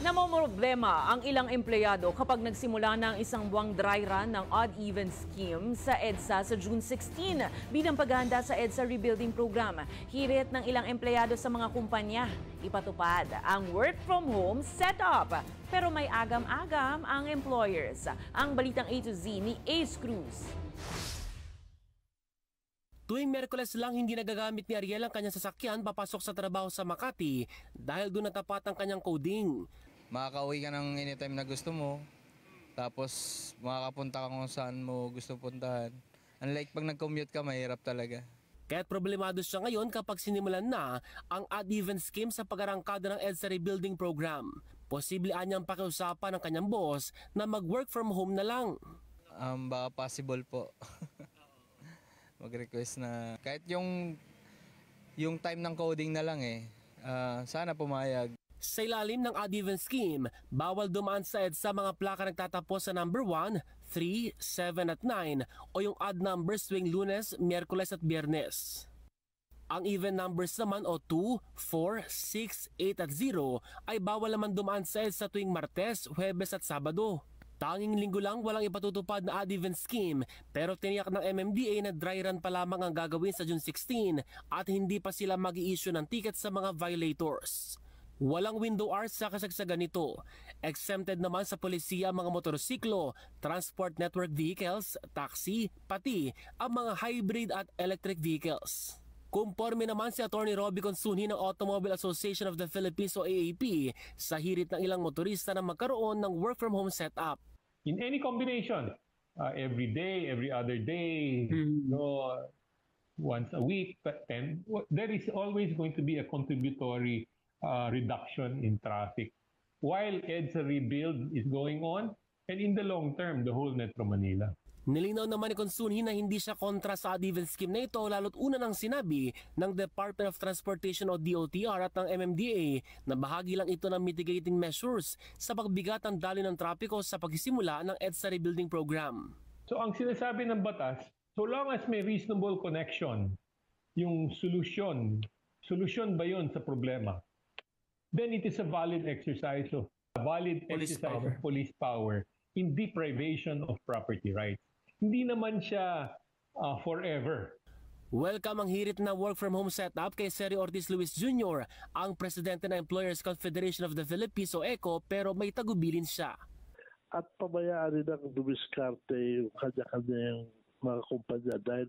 Namomroblema ang ilang empleyado kapag nagsimula ng isang buwang dry run ng odd-even scheme sa EDSA sa June 16 bilang paghahanda sa EDSA Rebuilding Program. Hirit ng ilang empleyado sa mga kumpanya, ipatupad ang work-from-home setup. Pero may agam-agam ang employers. Ang balitang A to Z ni Ace Cruz. Tuwing Miyerkules lang hindi nagagamit ni Ariel ang kanyang sasakyan papasok sa trabaho sa Makati dahil doon natapat ang kanyang coding. Makakauwi ka ng anytime na gusto mo, tapos makakapunta ka kung saan mo gusto puntahan. Unlike pag nag-commute ka, mahirap talaga. Kaya't problemado siya ngayon kapag sinimulan na ang odd-even scheme sa pag-arangkada ng EDSA Rebuilding Program. Posible anyang pakiusapan ng kanyang boss na mag-work from home na lang. Baka possible po. Mag-request na kahit yung time ng coding na lang sana pumayag. Sa ilalim ng odd-even scheme, bawal dumaan sa EDSA mga plaka nagtatapos sa number 1, 3, 7 at 9 o yung odd numbers tuwing Lunes, Miyerkules at Biyernes. Ang even numbers naman o 2, 4, 6, 8 at 0 ay bawal naman dumaan sa EDSA tuwing Martes, Huwebes at Sabado. Tanging linggo lang walang ipatutupad na odd-even scheme pero tiniyak ng MMDA na dry run pa lamang ang gagawin sa June 16 at hindi pa sila mag-i-issue ng ticket sa mga violators. Walang window hours sa kasagsagan nito. Exempted naman sa polisiya ang mga motorsiklo, transport network vehicles, taxi, pati ang mga hybrid at electric vehicles. Kumporme naman si Atty. Robbie Consunji ng Automobile Association of the Philippines o AAP sa hirit ng ilang motorista na magkaroon ng work from home setup. In any combination, every day, every other day, once a week, there is always going to be a contributory reduction in traffic while EDSA rebuild is going on and in the long term, the whole Metro Manila. Nilinaw naman ni Consunji na hindi siya kontra sa odd-even scheme na ito lalo't una nang sinabi ng Department of Transportation o DOTR at ng MMDA na bahagi lang ito ng mitigating measures sa pagbigat ng daloy ng trapiko sa pagsisimula ng EDSA Rebuilding Program. So ang sinasabi ng batas, so long as may reasonable connection, yung solusyon ba yun sa problema? Then it is a valid exercise of police power in deprivation of property rights. Hindi naman siya forever. Welcome ang hirit na work from home setup kay Seri Ortiz Luis Jr., ang presidente ng Employers Confederation of the Philippines o ECO, pero may tagubilin siya. At pabayaan rin ang dumiskarte yung kanya-kanyang mga kumpanya dahil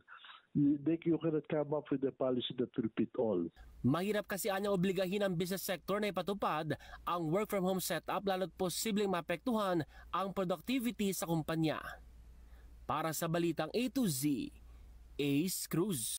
you cannot come up with a policy that will fit all. Mahirap kasi anyang obligahin ang business sector na ipatupad ang work from home setup lalo't posibleng maapektuhan ang productivity sa kumpanya. Para sa balitang A to Z, Ace Cruz.